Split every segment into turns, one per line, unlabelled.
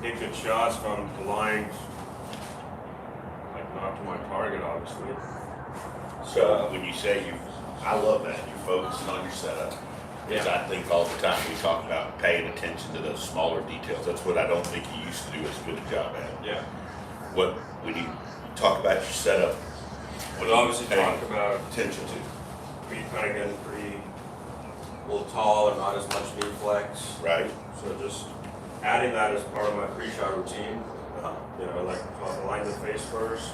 hit good shots from the lines, like not to my target, obviously.
So when you say I love that, you're focusing on your setup. Because I think all the time we talk about paying attention to those smaller details. That's what I don't think you used to do as good a job at.
Yeah.
What, when you talk about your setup,
What obviously talk about
attention to?
we kind of getting pretty a little tall and not as much knee flex.
Right.
So just adding that as part of my pre-shot routine. You know, like align the face first.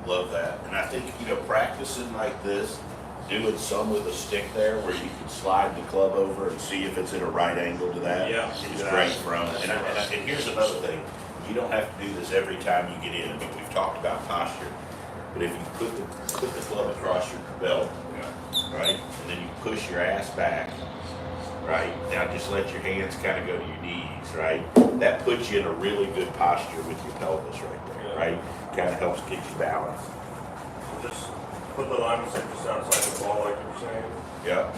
Love that. And I think, practicing like this, doing some with a stick there where you can slide the club over and see if it's at a right angle to that.
Yeah,
It's great from it. And here's another thing. You don't have to do this every time you get in. I mean, we've talked about posture. But if you put the club across your belt, right, and then you push your ass back, right, now just let your hands kind of go to your knees, right, that puts you in a really good posture with your pelvis right there, right, kind of helps get you balanced.
So just put the line just outside the ball, like you're saying.
Yeah.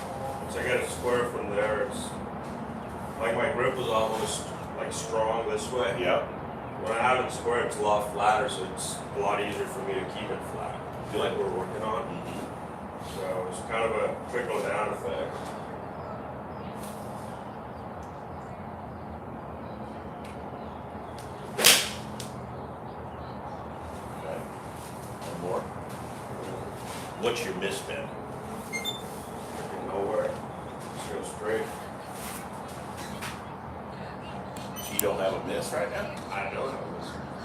Once I get it square from there, it's like my grip was almost like strong this way.
Yeah.
When I have it square, it's a lot flatter, so it's a lot easier for me to keep it flat, like we're working on. So it's kind of a trickle down effect.
Okay. One more. What's your misbend?
Nowhere. Just go straight.
So you don't have a miss right now?
I don't know.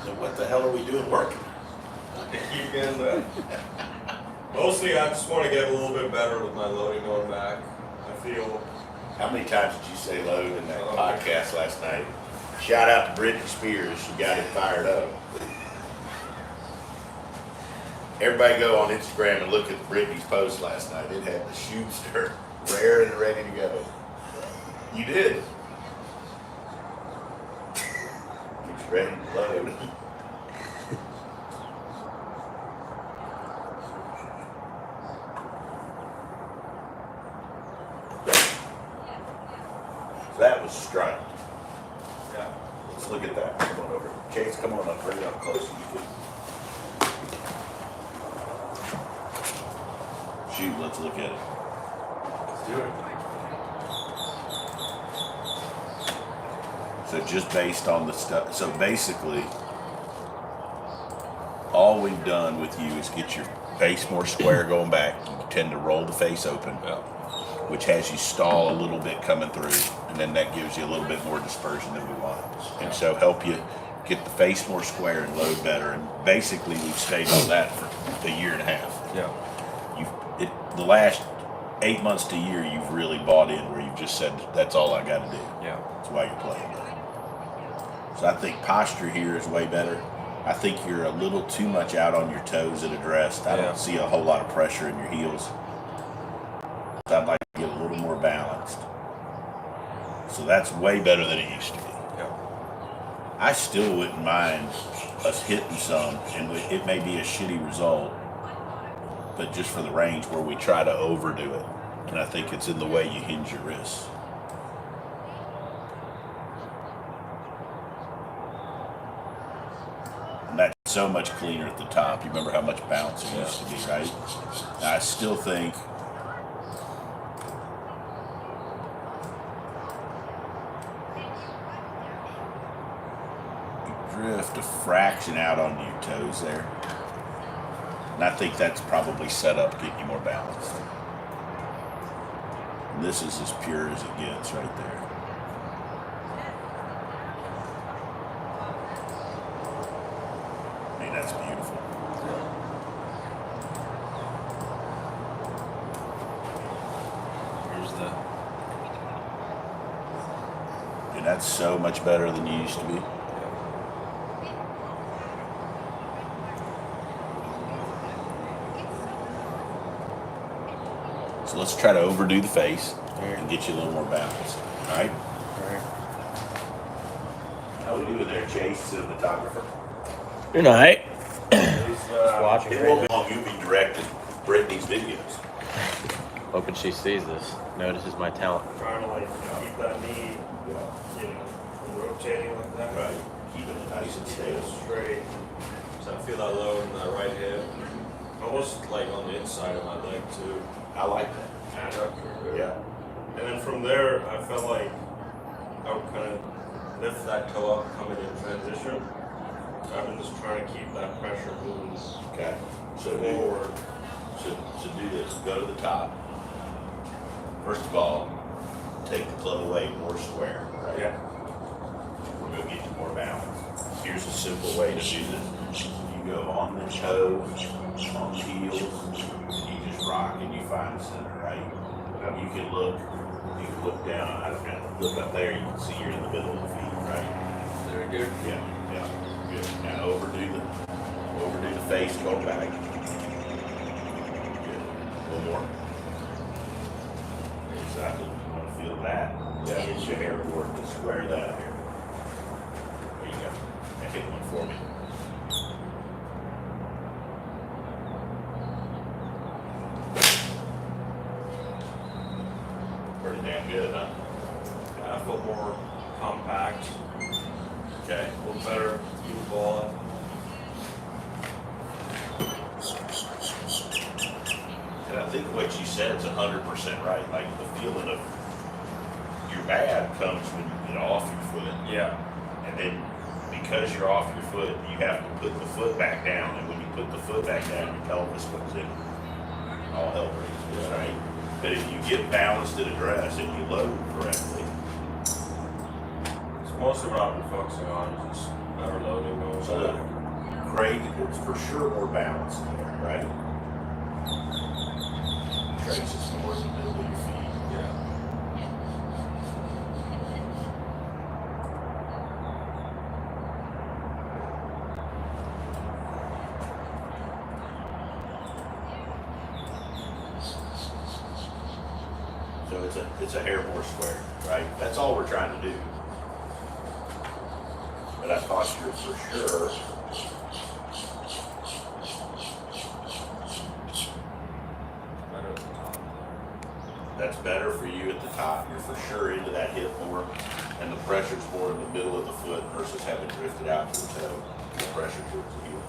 So what the hell are we doing working?
I keep getting that. Mostly, I just want to get a little bit better with my loading going back. I feel.
How many times did you say load in that podcast last night? Shout out to Britney Spears. She got it fired up. Everybody go on Instagram and look at Britney's post last night. It had the shoester rare and ready to go. You did. It's ready to load. That was strike.
Yeah.
Let's look at that. Come on over. Chase, come on up. Bring it up close as you can. Shoot, let's look at it.
Let's do it.
So just based on the stuff. So basically, all we've done with you is get your face more square going back. You tend to roll the face open, which has you stall a little bit coming through, and then that gives you a little bit more dispersion than we want. And so help you get the face more square and load better. And basically, we've stayed on that for a year and a half.
Yeah.
The last 8 months to a year, you've really bought in where you've just said, that's all I got to do.
Yeah.
That's why you're playing it. So I think posture here is way better. I think you're a little too much out on your toes at addressed. I don't see a whole lot of pressure in your heels. So I'd like to get a little more balanced. So that's way better than it used to be.
Yeah.
I still wouldn't mind us hitting some, and it may be a shitty result, but just for the range where we try to overdo it. And I think it's in the way you hinge your wrists. And that's so much cleaner at the top. You remember how much bounce it used to be, right? And I still think you drift a fraction out onto your toes there. And I think that's probably set up to get you more balanced. And this is as pure as it gets right there. I mean, that's beautiful.
Here's the.
And that's so much better than you used to be. So let's try to overdo the face and get you a little more balance. All right? How we doing there, Chase, cinematographer?
Good night.
Watching.
It won't be long. You'll be directing Brittany's videos.
Hoping she sees this, notices my talent.
Trying to like keep that knee, rotating like that.
Right. Keep it nice and
Stay
stable.
straight. So I feel that load in that right hip. Almost like on the inside of my leg too.
I like that.
And up here.
Yeah.
And then from there, I felt like I would kind of lift that toe up coming in transition. I've been just trying to keep that pressure moving
Okay. So
forward.
to do this, go to the top. First of all, take the club away more square, right?
Yeah.
We're gonna get you more balance. Here's a simple way to do this. You go on the toe, on the heels, you just rock and you find the center, right? You can look down, I don't know, look up there, you can see you're in the middle of the feet, right?
Very good.
Yeah, good. Now overdo the face, go back. Good. One more. Exactly. You want to feel that? Yeah. Use your hair board to square that here. There you go. Now hit one for me. Pretty damn good, huh?
I felt more compact,
Okay.
a little better cue ball.
And I think what you said is 100% right. Like the feeling of your bad comes when you get off your foot.
Yeah.
And then because you're off your foot, you have to put the foot back down. And when you put the foot back down, your pelvis comes in. All hell breaks loose, right? But if you get balanced and addressed and you load correctly,
So most of what I've been focusing on is just better loading going
so
back.
great, it's for sure more balanced there, right? Traces more in the middle of your feet.
Yeah.
So it's a hair more square, right? That's all we're trying to do. But I posture for sure.
Better at the top.
That's better for you at the top. You're for sure into that hip more, and the pressure's more in the middle of the foot versus having drifted out to the toe. The pressure towards the heel.